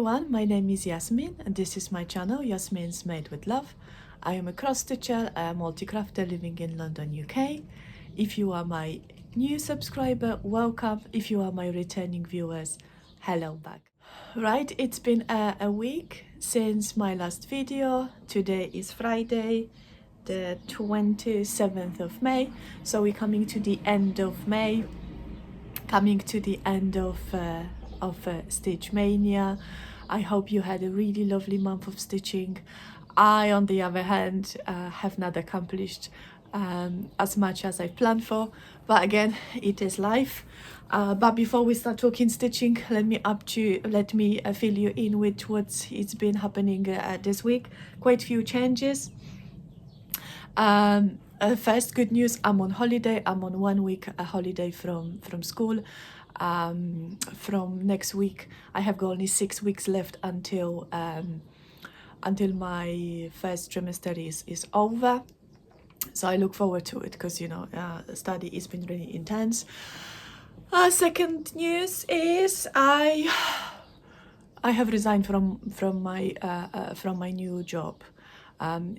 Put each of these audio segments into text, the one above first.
everyone, my name is Yasmin and this is my channel Yasmin's Made with Love. I am a cross stitcher, a multi-crafter living in London, UK. If you are my new subscriber, welcome. If you are my returning viewers, hello back. Right, it's been a week since my last video. Today is Friday, the 27th of May, so we're coming to the end of May, coming to the end of WIPMAYNIA. I hope you had a really lovely month of stitching. I, on the other hand, have not accomplished as much as I planned for, but again, it is life. But before we start talking stitching, let me fill you in with what's been happening this week. Quite a few changes. First, good news, I'm on holiday. I'm on 1 week holiday from school. From next week I have got only 6 weeks left until my first trimester is over, so I look forward to it because, you know, study has been really intense. Second news is I have resigned from my new job.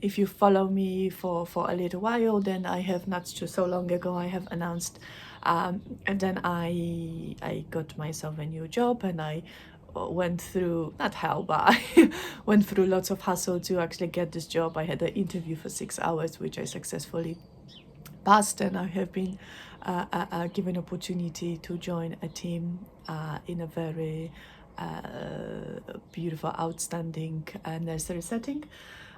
If you follow me for a little while, then I have not so long ago I have announced, and then I got myself a new job, and I went through, not hell, but I went through lots of hassle to actually get this job. I had an interview for 6 hours, which I successfully passed, and I have been given opportunity to join a team in a very beautiful, outstanding nursery setting.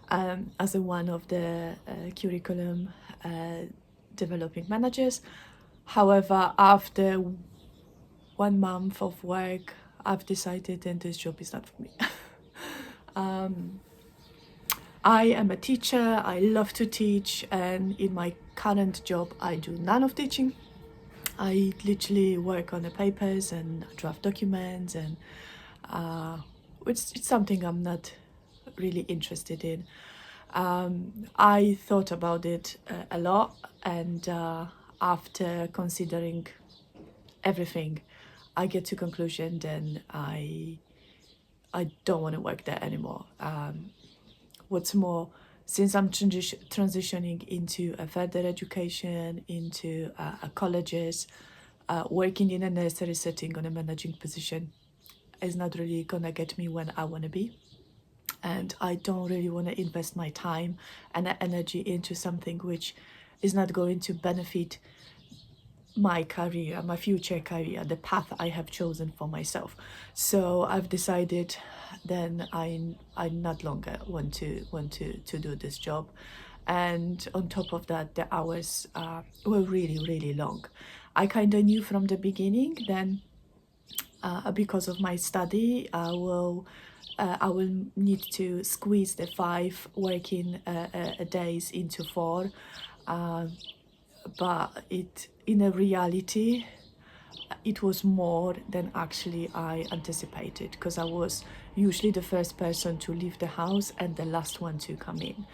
As one of the curriculum developing managers. However, after 1 month of work, I've decided that this job is not for me. I am a teacher, I love to teach, and in my current job I do none of teaching. I literally work on the papers and draft documents, and it's something I'm not really interested in. I thought about it a lot, and after considering everything, I get to conclusion then I don't want to work there anymore. What's more, since I'm transitioning into a further education, into colleges, working in a nursery setting on a managing position is not really gonna get me when I want to be. And I don't really want to invest my time and energy into something which is not going to benefit my career, my future career, the path I have chosen for myself. So I've decided then I not longer want to do this job. And on top of that, the hours were really long. I kind of knew from the beginning then, because of my study, I will need to squeeze the 5 working days into 4, but in a reality it was more than actually I anticipated, because I was usually the first person to leave the house and the last one to come in.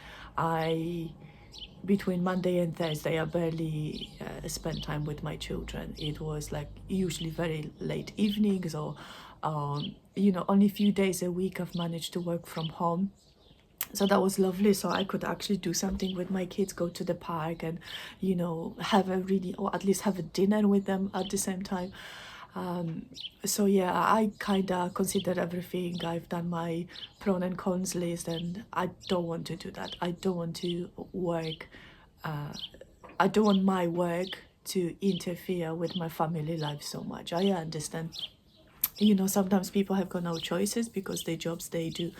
Between Monday and Thursday, I barely spent time with my children. It was like usually very late evenings, or you know, only a few days a week I've managed to work from home. So that was lovely, so I could actually do something with my kids, go to the park and, you know, have a really, or at least have a dinner with them at the same time. So yeah, I kind of considered everything. I've done my pros and cons list, and I don't want to do that. I don't want to work, I don't want my work to interfere with my family life so much. I understand, you know, sometimes people have got no choices because their jobs, they do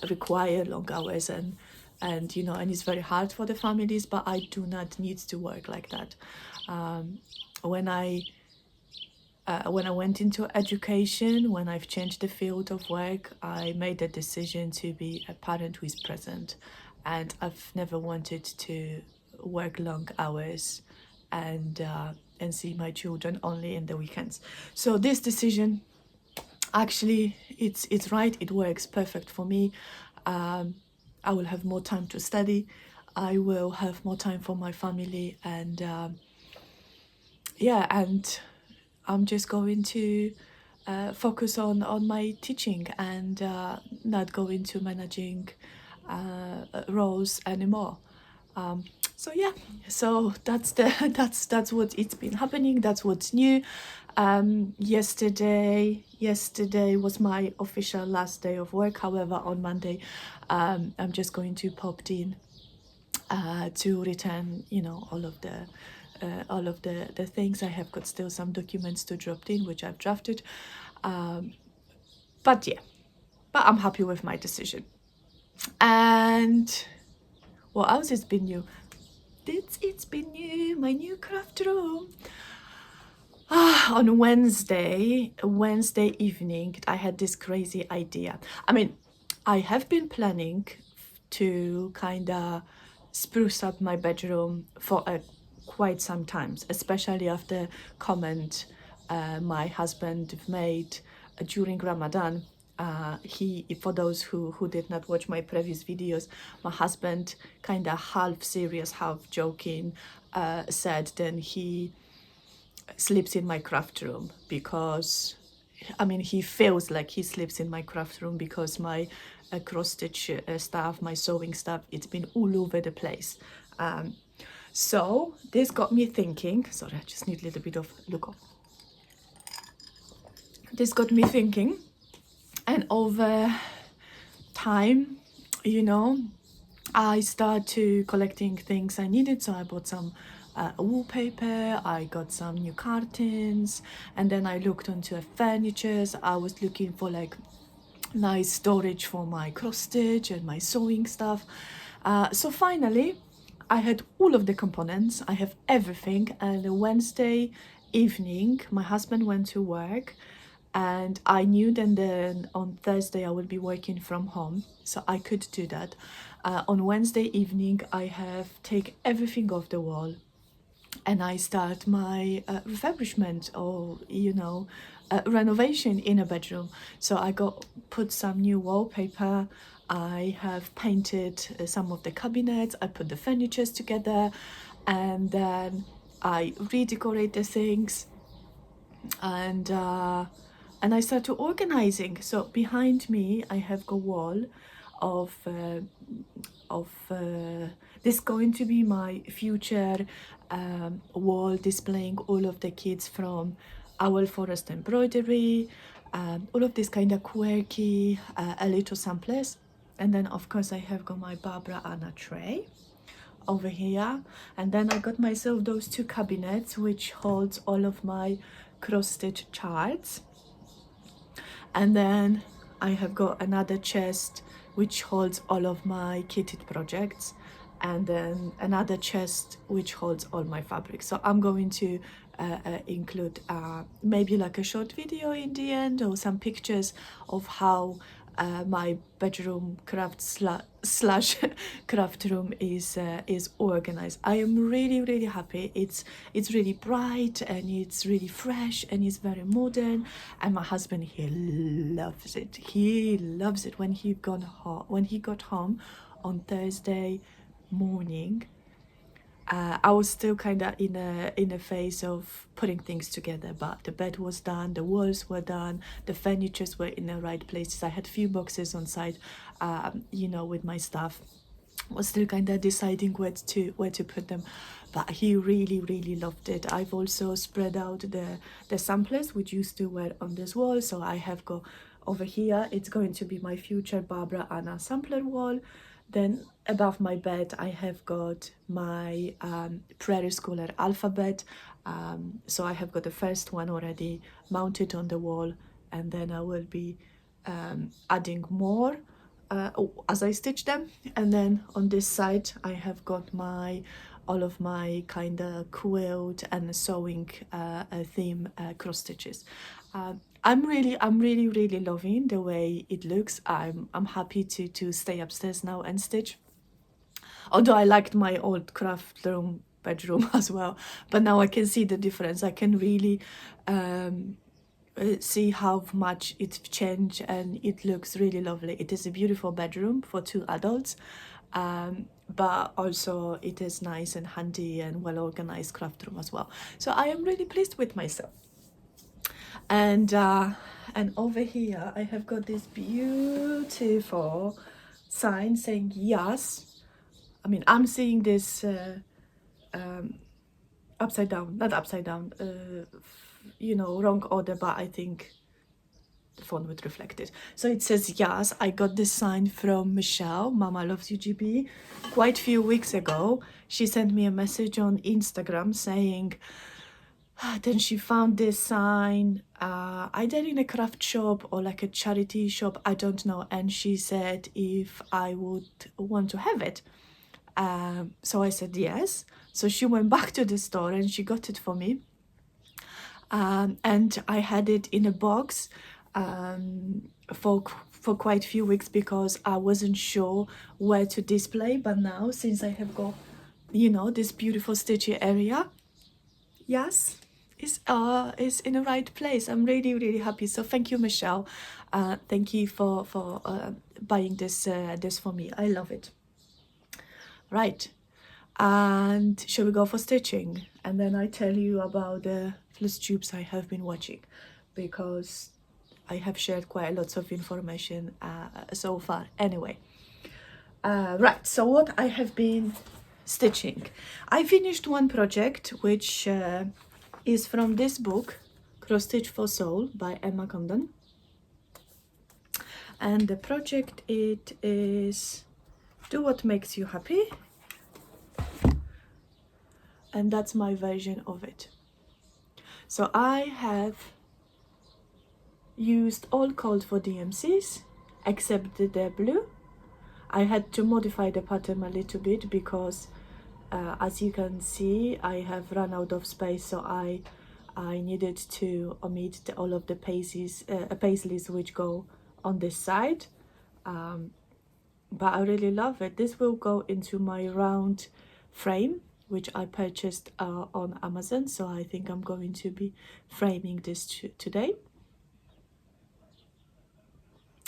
require long hours, and you know, and it's very hard for the families, but I do not need to work like that. When I went into education, when I've changed the field of work, I made a decision to be a parent who is present, and I've never wanted to work long hours and see my children only in the weekends. So this decision, actually, it's right, it works perfect for me. I will have more time to study, I will have more time for my family, and yeah, and I'm just going to focus on my teaching and not go into managing roles anymore. So yeah, so that's the that's what it's been happening. That's what's new. Yesterday was my official last day of work. However, on Monday, I'm just going to pop in to return, you know, all of the things. I have got still some documents to drop in, which I've drafted. But yeah, but I'm happy with my decision. And what else has been new? It's been new, my new craft room. On Wednesday evening, I had this crazy idea. I mean, I have been planning to kind of spruce up my bedroom for quite some times, especially after comment my husband made during Ramadan. For those who did not watch my previous videos, my husband kind of half serious, half joking said then he sleeps in my craft room because, I mean, he feels like he sleeps in my craft room because my cross stitch stuff, my sewing stuff, it's been all over the place. So this got me thinking. Sorry, I just need a little bit of look up. This got me thinking, and over time, you know, I started to collecting things I needed. So I bought some wallpaper, I got some new curtains, and then I looked onto furniture. I was looking for like nice storage for my cross stitch and my sewing stuff. So finally I had all of the components, I have everything. And Wednesday evening my husband went to work, and I knew then on Thursday I will be working from home, so I could do that. On Wednesday evening I have take everything off the wall and I start my refurbishment, or you know, renovation in a bedroom. So I got put some new wallpaper, I have painted some of the cabinets, I put the furnitures together, and then I redecorate the things, and I started organizing. So behind me I have a wall of this going to be my future wall displaying all of the kids from Owl Forest Embroidery, all of this kind of quirky little samplers. And then of course I have got my Barbara Anna tray over here, and then I got myself those two cabinets which holds all of my cross stitch charts, and then I have got another chest which holds all of my kitted projects, and then another chest which holds all my fabrics. So I'm going to include maybe like a short video in the end, or some pictures of how my bedroom craft slash craft room is organized. I am really happy. It's really bright and it's really fresh and it's very modern, and my husband, he loves it. He loves it. When he got home on Thursday morning, I was still kind of in a phase of putting things together, but the bed was done, the walls were done, the furnitures were in the right places. I had few boxes on site, you know, with my stuff. Was still kind of deciding where to put them, but he really loved it. I've also spread out the samplers which used to wear on this wall. So I have got over here, it's going to be my future Barbara Anna sampler wall. Then above my bed I have got my Prairie Schooler alphabet. So I have got the first one already mounted on the wall, and then I will be adding more as I stitch them. And then on this side I have got all of my kind of quilt and sewing theme cross stitches. I'm really loving the way it looks. I'm happy to stay upstairs now and stitch, although I liked my old craft room bedroom as well, but now I can see the difference. I can really see how much it's changed, and it looks really lovely. It is a beautiful bedroom for two adults, but also it is nice and handy and well organized craft room as well. So I am really pleased with myself. And over here I have got this beautiful sign saying yes. I mean, I'm seeing this upside down, not upside down, you know, wrong order, but I think the phone would reflect it. So it says yes. I got this sign from Michelle, Mama Loves UGB, quite a few weeks ago. She sent me a message on Instagram saying, then she found this sign either in a craft shop or like a charity shop, I don't know, and she said if I would want to have it. So I said yes. So she went back to the store and she got it for me, and I had it in a box for quite a few weeks because I wasn't sure where to display. But now, since I have got, you know, this beautiful stitchy area, yes, is in the right place. I'm really, really happy. So thank you, Michelle. Thank you for buying this this for me. I love it. Right, and shall we go for stitching? And then I tell you about the Flosstubes I have been watching, because I have shared quite lots of information so far. Anyway, right, so what I have been stitching. I finished one project which is from this book, Cross Stitch for Soul by Emma Congdon. And the project, it is Do What Makes You Happy. And that's my version of it. So I have used all called for DMCs except the blue. I had to modify the pattern a little bit because as you can see, I have run out of space, so I needed to omit all of the paisleys which go on this side, but I really love it. This will go into my round frame which I purchased on Amazon, so I think I'm going to be framing this today.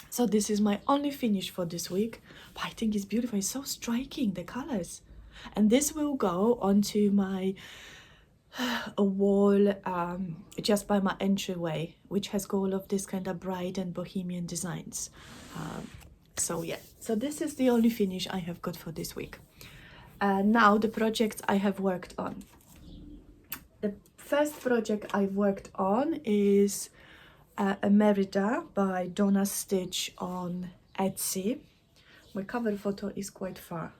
So this is my only finish for this week, but I think it's beautiful. It's so striking, the colors. And this will go onto my a wall just by my entryway, which has got all of this kind of bright and bohemian designs. So yeah, so this is the only finish I have got for this week. Now the projects I have worked on. The first project I've worked on is a Merida by DoNa Stitch on Etsy. My cover photo is quite far.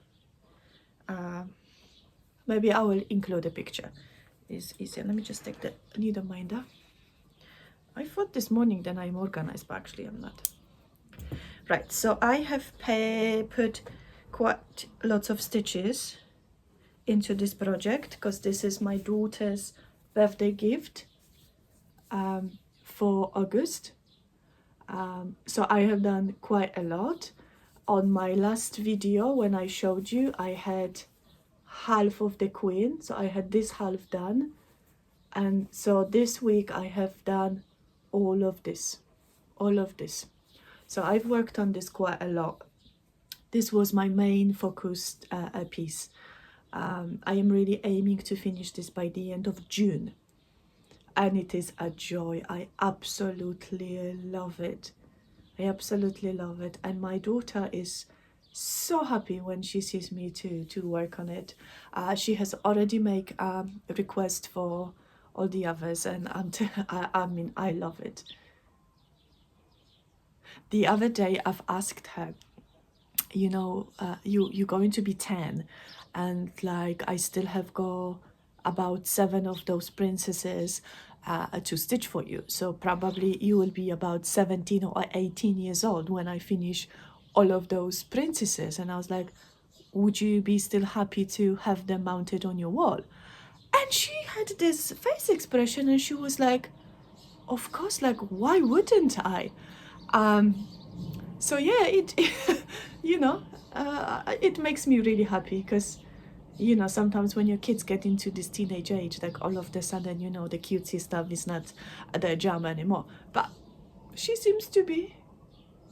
Maybe I will include a picture. It's easier. Let me just take the needle minder. I thought this morning that I'm organized, but actually I'm not. Right, so I have put quite lots of stitches into this project because this is my daughter's birthday gift for August. So I have done quite a lot. On my last video when I showed you, I had half of the queen, so I had this half done, and so this week I have done all of this. So I've worked on this quite a lot. This was my main focused piece. I am really aiming to finish this by the end of June, and it is a joy. I absolutely love it. I absolutely love it, and my daughter is so happy when she sees me to work on it. She has already made a request for all the others, and I mean, I love it. The other day I've asked her, you know, you're going to be 10, and like I still have got about 7 of those princesses to stitch for you, so probably you will be about 17 or 18 years old when I finish all of those princesses. And I was like, would you be still happy to have them mounted on your wall? And she had this face expression and she was like, of course, like why wouldn't I? So yeah, it you know, it makes me really happy because, you know, sometimes when your kids get into this teenage age, like all of a sudden, you know, the cutesy stuff is not their jam anymore. But she seems to be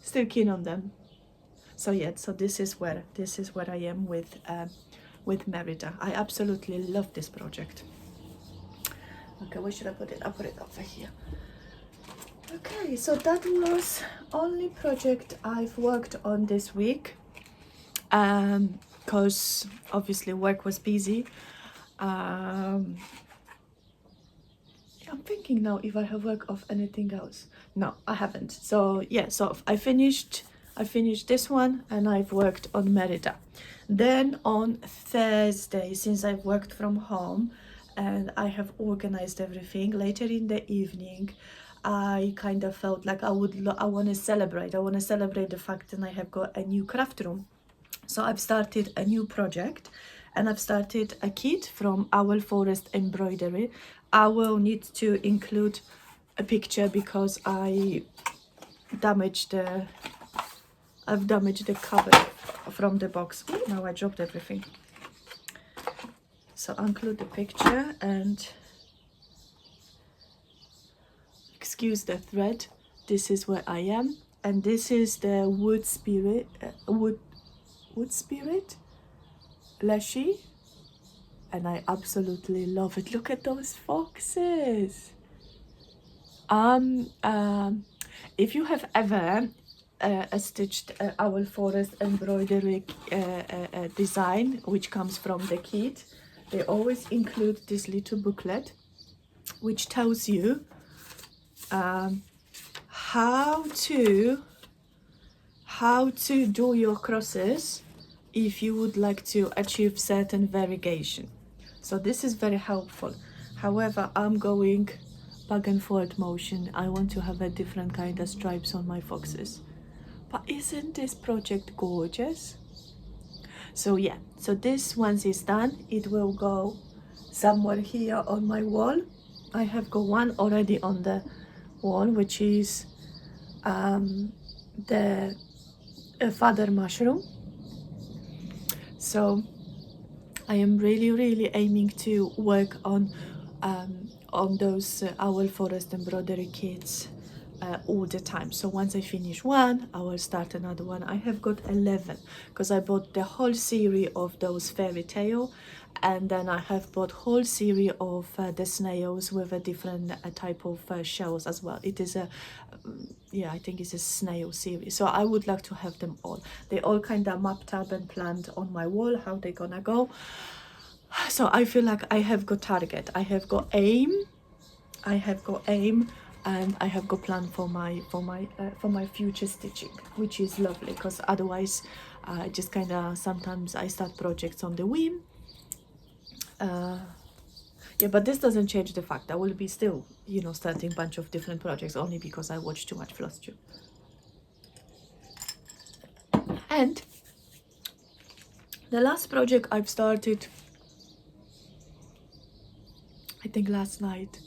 still keen on them. So yeah, so this is where I am with Merida. I absolutely love this project. Okay, where should I put it? I'll put it over here. Okay, so that was only project I've worked on this week, because obviously work was busy. I'm thinking now if I have work of anything else. No, I haven't. So yeah, so I finished this one, and I've worked on Merida. Then on Thursday, since I've worked from home and I have organized everything, later in the evening I kind of felt like I want to celebrate the fact that I have got a new craft room. So I've started a new project, and I've started a kit from Owl Forest Embroidery. I will need to include a picture because I've damaged the cover from the box. Ooh, now I dropped everything. So I'll include the picture, and excuse the thread. This is where I am, and this is the wood spirit Leshy, and I absolutely love it. Look at those foxes. If you have ever stitched Owl Forest embroidery design, which comes from the kit, they always include this little booklet which tells you how to do your crosses if you would like to achieve certain variegation. So this is very helpful. However, I'm going back and forth motion. I want to have a different kind of stripes on my foxes. But isn't this project gorgeous? So yeah, so this, once it's done, it will go somewhere here on my wall. I have got one already on the wall, which is the feather mushroom. So I am really aiming to work on those Owl Forest embroidery kits all the time. So once I finish one, I will start another one. I have got 11 because I bought the whole series of those fairy tale, and then I have bought whole series of the snails with a different type of shells as well. It is a yeah, I think it's a snail series. So I would like to have them all. They all kind of mapped up and planned on my wall how they're gonna go. So I feel like I have got target, I have got aim, and I have got plan for my future stitching, which is lovely, because otherwise I just kind of sometimes I start projects on the whim. Yeah, but this doesn't change the fact I will be still, you know, starting a bunch of different projects only because I watch too much Flosstube. And the last project I've started, I think last night.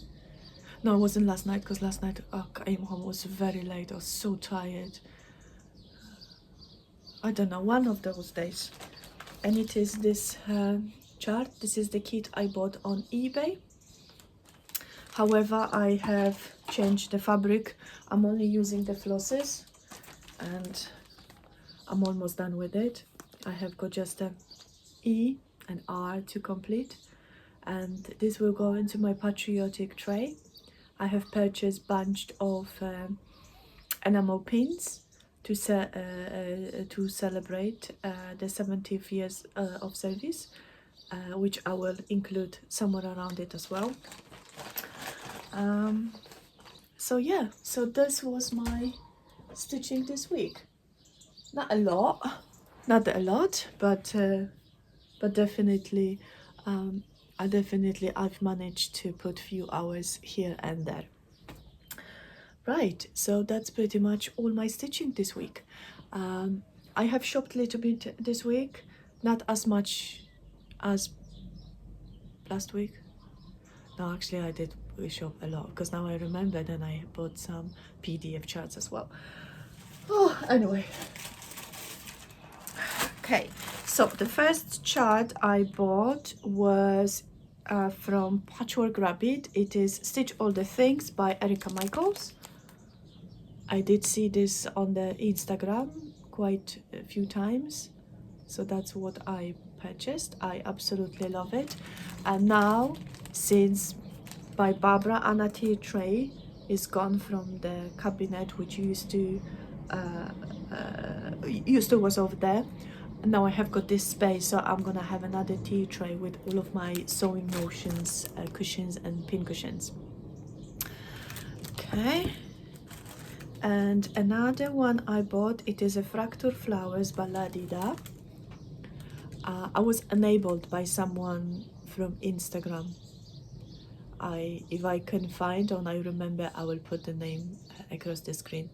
No, it wasn't last night, because last night I came home, it was very late, I was so tired. I don't know, one of those days. And it is this chart. This is the kit I bought on eBay. However, I have changed the fabric. I'm only using the flosses, and I'm almost done with it. I have got just an E and R to complete, and this will go into my patriotic tray. I have purchased bunch of enamel pins to celebrate the 70th years of service, which I will include somewhere around it as well. So yeah, so this was my stitching this week. Not a lot, but definitely I've managed to put few hours here and there. Right, so that's pretty much all my stitching this week. I have shopped a little bit this week, not as much as last week. No, actually I did shop a lot, because now I remember, then I bought some PDF charts as well. Oh, anyway. Okay, so the first chart I bought was from Patchwork Rabbit. It is Stitch All the Things by Erica Michaels. I did see this on the Instagram quite a few times, so that's what I purchased. I absolutely love it. And now, since by Barbara Anna T. Trey, is gone from the cabinet which used to was over there. Now I have got this space, so I'm gonna have another tea tray with all of my sewing motions, cushions and pin cushions. Okay, and another one I bought, it is a Fracture Flowers Balladida. I was enabled by someone from Instagram. If I can find or I remember, I will put the name across the screen.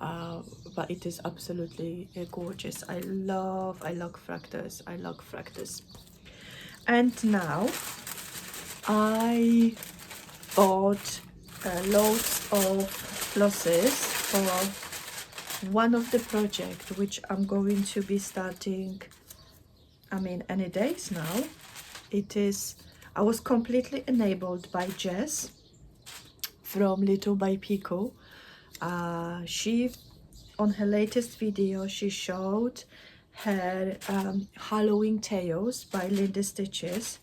But it is absolutely gorgeous. I love fractals. I love fractals. And now I bought loads of flosses for one of the projects which I'm going to be starting, I mean, any days now. It is, I was completely enabled by Jess from Little by Pico. She, on her latest video, she showed her Halloween Tales by Linda Stitches.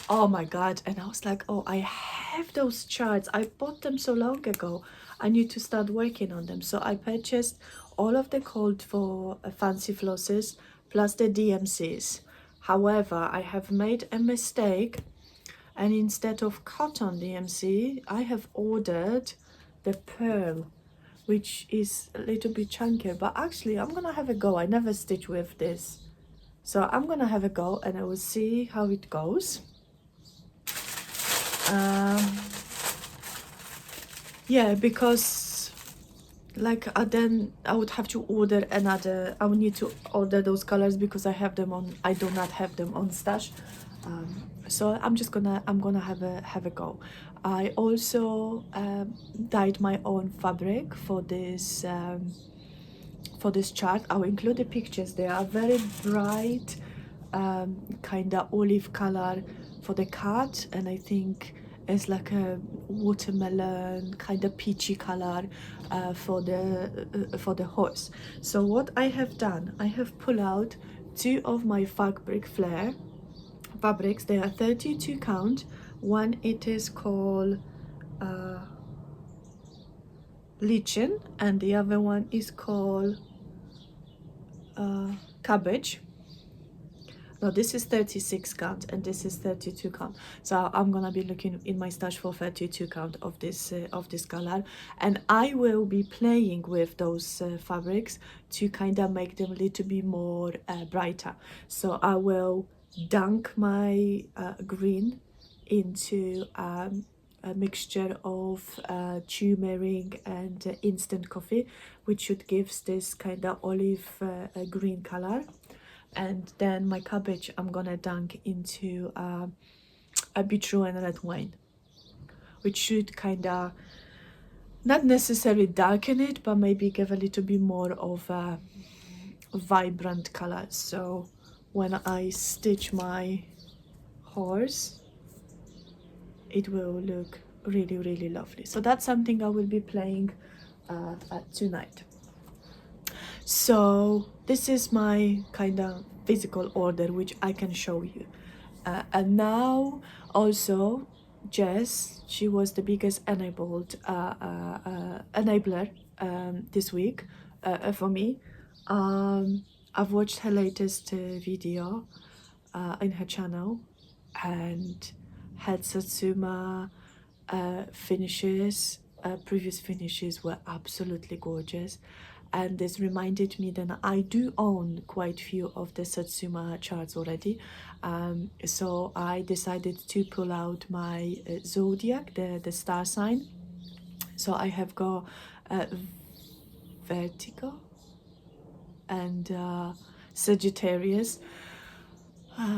Oh my god, and I was like, oh, I have those charts, I bought them so long ago, I need to start working on them. So I purchased all of the called for fancy flosses plus the DMCs. However, I have made a mistake, and instead of cotton DMC, I have ordered the pearl, which is a little bit chunkier. But actually, I'm gonna have a go. I never stitch with this, so I'm gonna have a go and I will see how it goes. Yeah, because like then I would have to order another, I would need to order those colors because I have them on, I do not have them on stash. So I'm gonna have a go. I also dyed my own fabric for this chart. I'll include the pictures. They are very bright, kind of olive color for the cat, and I think it's like a watermelon kind of peachy color for the horse. So what I have done, I have pulled out 2 of my fabric flare fabrics. They are 32 count. One, it is called lichen, and the other one is called cabbage. No, this is 36 count and this is 32 count. So I'm gonna be looking in my stash for 32 count of this color, and I will be playing with those fabrics to kind of make them a little bit more brighter. So I will dunk my green into a mixture of turmeric and instant coffee, which should give this kind of olive green color. And then my cabbage I'm gonna dunk into a beetroot and red wine, which should kind of not necessarily darken it, but maybe give a little bit more of a vibrant color. So when I stitch my horse, it will look really, really lovely. So that's something I will be playing tonight. So this is my kind of physical order which I can show you, and now also Jess, she was the biggest enabler this week for me. I've watched her latest video in her channel, and her Satsuma finishes, previous finishes were absolutely gorgeous. And this reminded me that I do own quite few of the Satsuma charts already. So I decided to pull out my zodiac, the star sign. So I have got Vertigo and Sagittarius,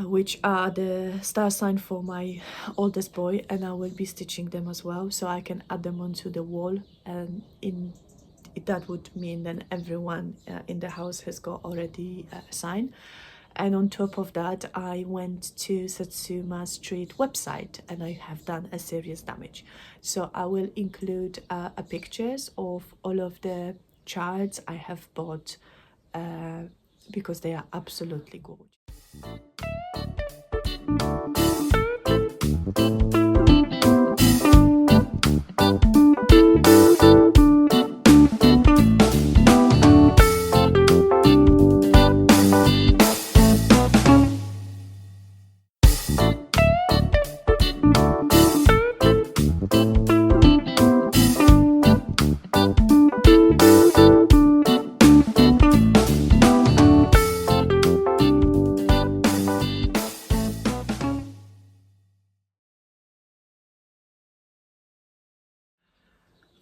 which are the star sign for my oldest boy, and I will be stitching them as well, so I can add them onto the wall, and that would mean that everyone in the house has got already a sign. And on top of that, I went to Satsuma Street website and I have done a serious damage. So I will include pictures of all of the charts I have bought because they are absolutely gorgeous.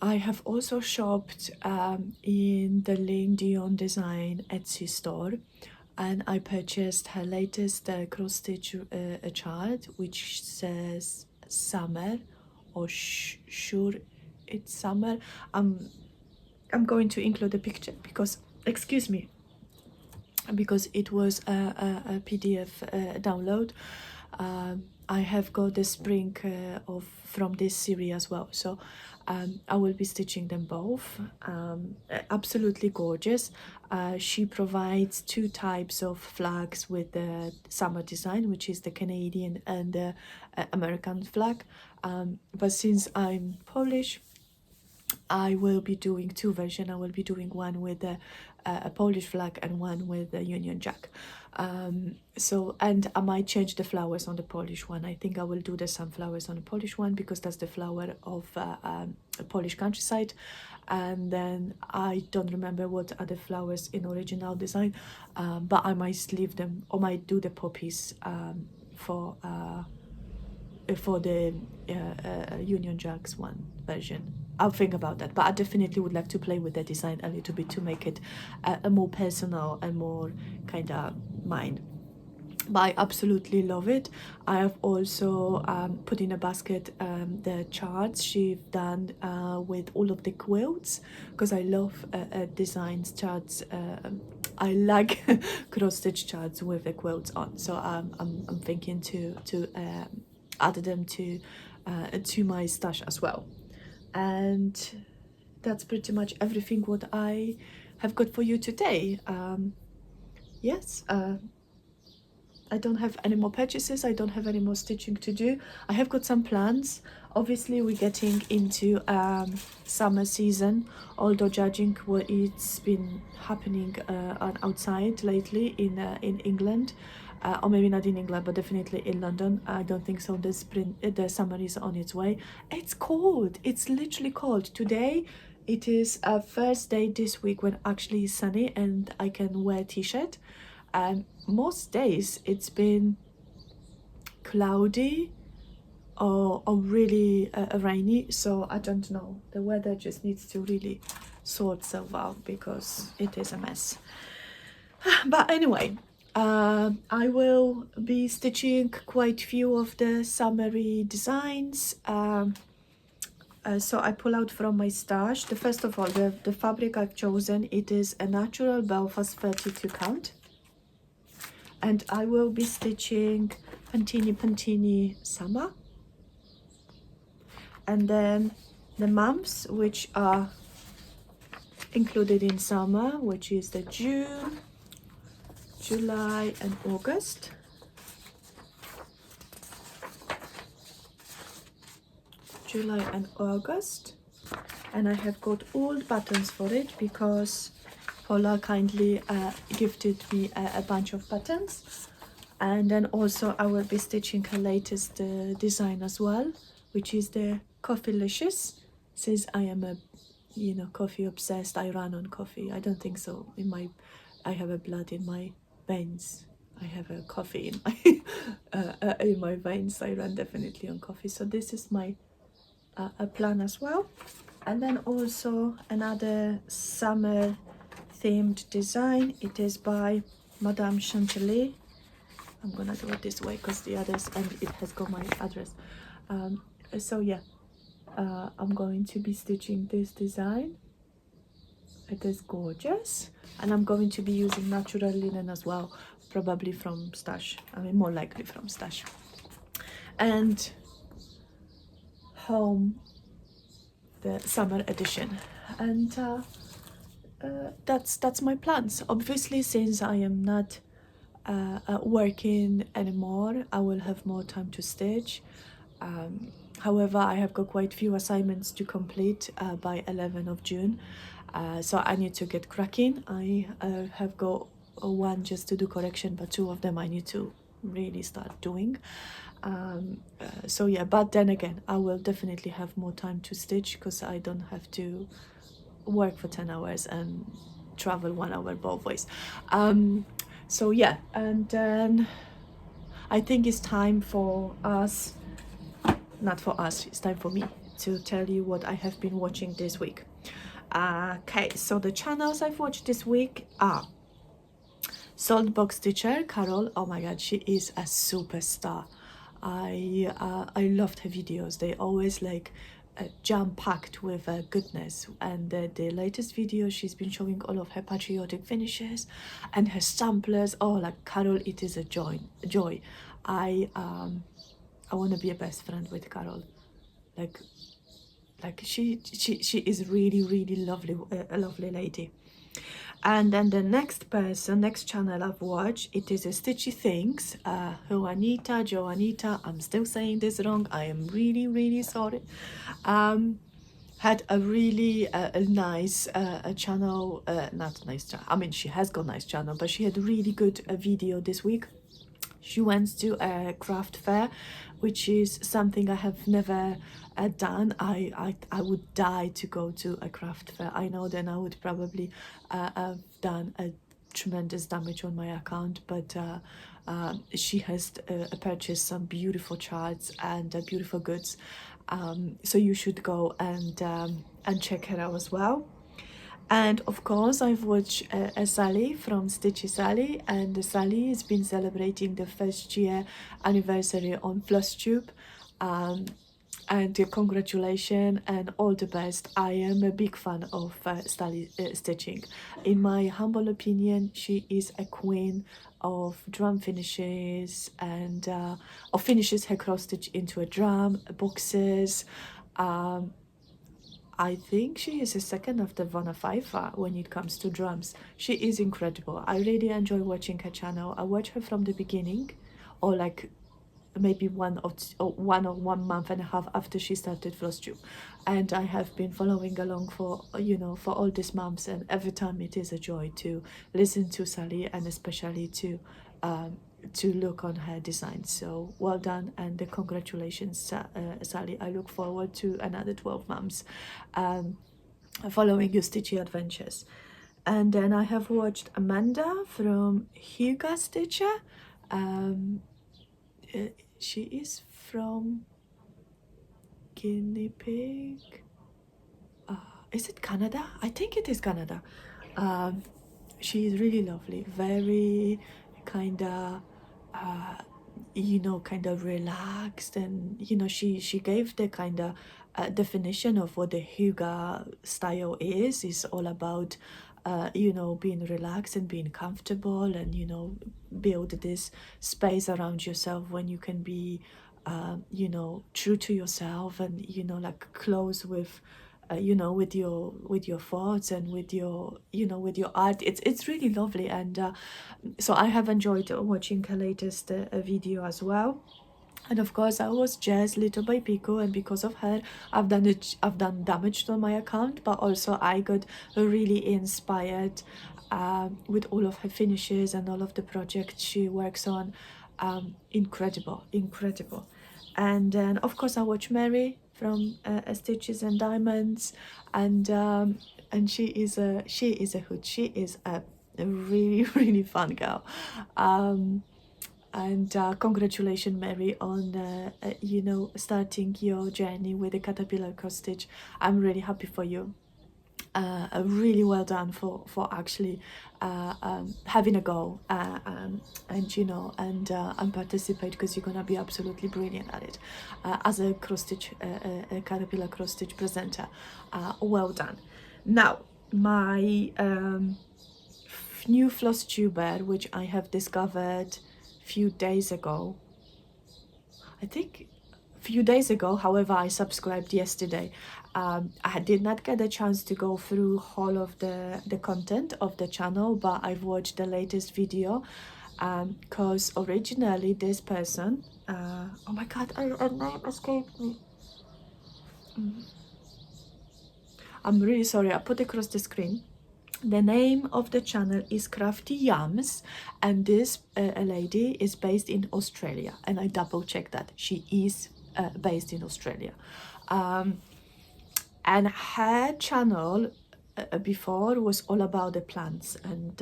I have also shopped in the Lynn Dion Design Etsy store, and I purchased her latest cross stitch chart, which says summer, or sure it's summer. I'm going to include a picture because, excuse me, because it was a PDF download. I have got the spring from this series as well, so I will be stitching them both. Absolutely gorgeous. She provides two types of flags with the summer design, which is the Canadian and the American flag, but since I'm Polish, I will be doing two versions. I will be doing one with a Polish flag and one with the Union Jack. So, and I might change the flowers on the Polish one. I think I will do the sunflowers on the Polish one because that's the flower of a Polish countryside. And then I don't remember what other flowers in original design, but I might leave them or might do the poppies for the Union Jack's one version. I'll think about that, but I definitely would like to play with the design a little bit to make it a more personal and more kind of mine. But I absolutely love it. I have also put in a basket the charts she's done with all of the quilts, because I love designs charts. I like cross stitch charts with the quilts on, so I'm thinking to add them to my stash as well. And that's pretty much everything what I have got for you today. Yes, I don't have any more purchases. I don't have any more stitching to do. I have got some plans. Obviously we're getting into summer season, although judging what it's been happening outside lately in England, or maybe not in England, but definitely in London. I don't think so. The summer is on its way. It's cold. It's literally cold. Today it is a first day this week when actually it's sunny and I can wear a t-shirt. Most days it's been cloudy or really rainy, so I don't know. The weather just needs to really sort itself out because it is a mess. But anyway, I will be stitching quite few of the summery designs. So I pull out from my stash. First of all, the fabric I've chosen, it is a natural Belfast 32 count. And I will be stitching Pantini Summer. And then the months which are included in summer, which is the June, July and August. July and August. And I have got old buttons for it because Paula kindly gifted me a bunch of buttons. And then also I will be stitching her latest design as well, which is the Coffeelicious. Since I am a coffee obsessed, I run on coffee. I don't think so. I have a blood in my veins. I have a coffee in my veins. I run definitely on coffee. So this is my a plan as well. And then also another summer themed design. It is by Madame Chantilly. I'm gonna do it this way because the others, and it has got my address. So yeah, I'm going to be stitching this design. It is gorgeous, and I'm going to be using natural linen as well, probably from stash. I mean, more likely from stash. And home, the summer edition, and that's my plans. Obviously, since I am not working anymore, I will have more time to stitch. However, I have got quite few assignments to complete by 11th of June, so I need to get cracking. I have got one just to do correction, but two of them I need to really start doing. So yeah, but then again, I will definitely have more time to stitch because I don't have to work for 10 hours and travel 1 hour both ways. So yeah, and then I think it's time for us, not for us, it's time for me to tell you what I have been watching this week. Okay, so the channels I've watched this week are Saltbox Teacher, Carol. Oh my god, she is a superstar. I loved her videos. They always like jam-packed with goodness, and the latest video she's been showing all of her patriotic finishes and her samplers. Oh, like Carol, it is a joy. I want to be a best friend with Carol. Like she is really lovely, a lovely lady. And then the next channel I've watched, it is a Stitchy Things. Joanita, I'm still saying this wrong. I am really sorry. Had a really nice channel, not nice channel. I mean, she has got nice channel, but she had a really good video this week. She went to a craft fair, which is something I have never done. I would die to go to a craft fair. I know then I would probably have done a tremendous damage on my account, but she has purchased some beautiful charts and beautiful goods. So you should go and check her out as well. And of course, I've watched Sally from Stitchy Sally, and Sally has been celebrating the first year anniversary on Flosstube. And congratulations and all the best. I am a big fan of Sally stitching. In my humble opinion, she is a queen of drum finishes and of finishes her cross stitch into a drum, boxes. I think she is a second after DoNa Pfeiffer when it comes to drums. She is incredible. I really enjoy watching her channel. I watch her from the beginning, or like maybe 1 or 1 month and a half after she started Flosstube, and I have been following along for for all these months, and every time it is a joy to listen to Sally, and especially to look on her designs. So well done, and congratulations, Sally. I look forward to another 12 months following your stitchy adventures. And then I have watched Amanda from Huga Stitcher. She is from Guinea Pig. Is it Canada? I think it is Canada. She is really lovely, very kind of kind of relaxed, and she gave the kind of definition of what the Huga style is all about being relaxed and being comfortable, and build this space around yourself when you can be true to yourself, and like close with with your thoughts and with your with your art. It's really lovely, and so I have enjoyed watching her latest video as well. And of course, I was just Little by Pico, and because of her, I've done damage to my account, but also I got really inspired with all of her finishes and all of the projects she works on. Incredible. And then of course I watch Mary from Stitches and Diamonds, and she is a hoot. She is a really fun girl. And congratulations, Mary, on starting your journey with the caterpillar cross stitch. I'm really happy for you. Really well done for actually having a go and participate, because you're gonna be absolutely brilliant at it as a cross stitch caterpillar cross stitch presenter. Well done. Now my new Flosstuber, which I have discovered few days ago, I think a few days ago. However, I subscribed yesterday. I did not get a chance to go through all of the content of the channel, but I've watched the latest video, because originally this person, oh my god, her name escaped me. I'm really sorry, I put it across the screen. The name of the channel is Crafty Yams, and this lady is based in Australia, and I double checked that she is based in Australia. And her channel before was all about the plants, and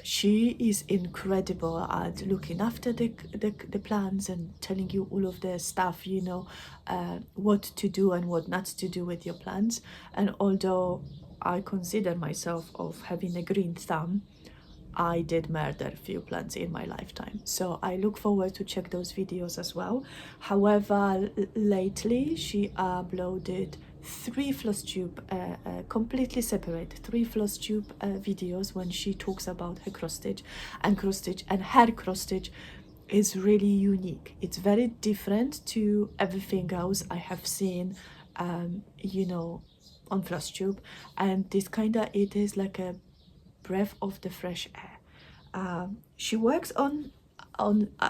She is incredible at looking after the plants and telling you all of the stuff, you know, what to do and what not to do with your plants. And although I consider myself of having a green thumb, I did murder a few plants in my lifetime, so I look forward to check those videos as well. However, lately she uploaded 3 Flosstube, completely separate 3 Flosstube videos when she talks about her cross stitch, and her cross stitch is really unique. It's very different to everything else I have seen, you know, on Flosstube, and this it is like a breath of the fresh air. She works on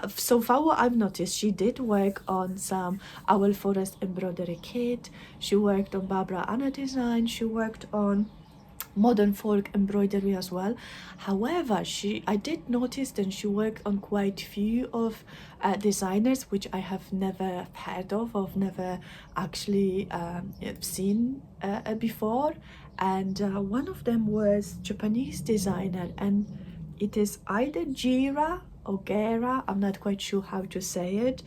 so far what I've noticed, she did work on some Owl Forest embroidery kit, she worked on Barbara Anna design, she worked on modern folk embroidery as well. However, I did notice that she worked on quite few of designers which I have never heard of, or never actually seen before, and one of them was Japanese designer, and it is either Jira or Gera, I'm not quite sure how to say it,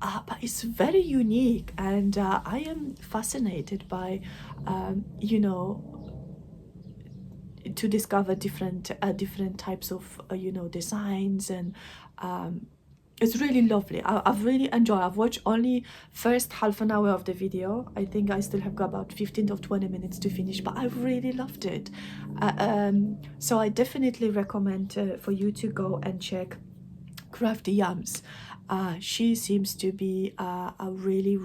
but it's very unique, and I am fascinated by you know, to discover different types of you know, designs, and it's really lovely. I've really enjoyed. I've watched only first half an hour of the video. I think I still have got about 15 or 20 minutes to finish, but I really loved it. So I definitely recommend for you to go and check Crafty Yams. She seems to be a really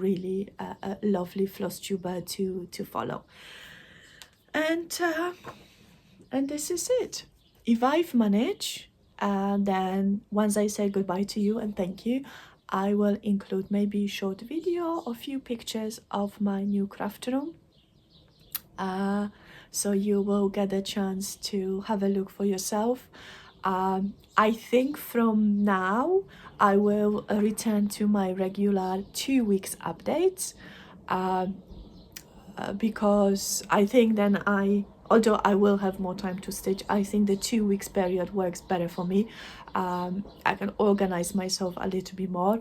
lovely Flosstuber to follow. And this is it. If I've managed, then once I say goodbye to you and thank you, I will include maybe a short video or few pictures of my new craft room, so you will get a chance to have a look for yourself. I think from now I will return to my regular 2 weeks updates, because I think then although I will have more time to stitch, I think the 2 weeks period works better for me. I can organize myself a little bit more.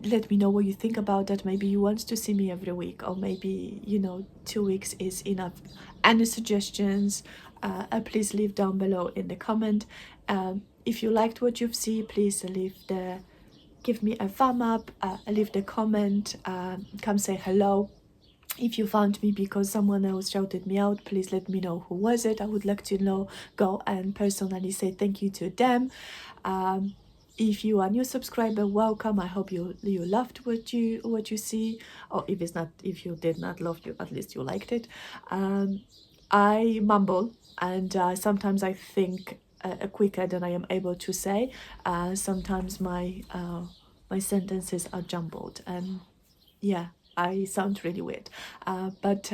Let me know what you think about that. Maybe you want to see me every week, or maybe, you know, 2 weeks is enough. Any suggestions, please leave down below in the comment. If you liked what you've seen, please give me a thumb up, leave the comment, come say hello. If you found me because someone else shouted me out, please let me know who was it. I would like to know. Go and personally say thank you to them. If you are a new subscriber, welcome. I hope you loved what you see, or if you did not love, you at least you liked it. I mumble, and sometimes I think quicker than I am able to say. Sometimes my sentences are jumbled, and yeah, I sound really weird, but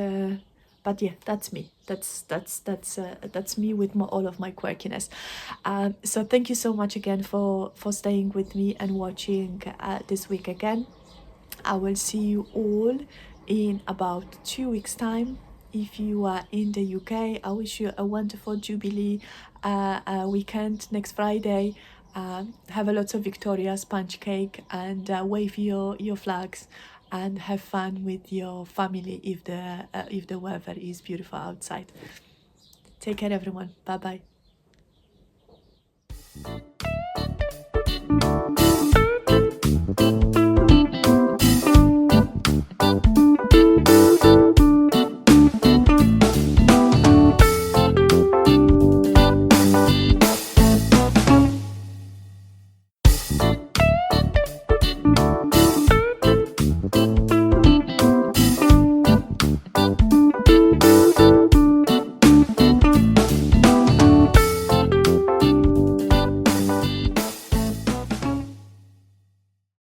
yeah, that's me. That's me with all of my quirkiness. So thank you so much again for staying with me and watching this week again. I will see you all in about 2 weeks time. If you are in the UK, I wish you a wonderful Jubilee weekend next Friday. Have a lot of Victoria sponge cake, and wave your flags, and have fun with your family if the weather is beautiful outside. Take care, everyone. Bye bye.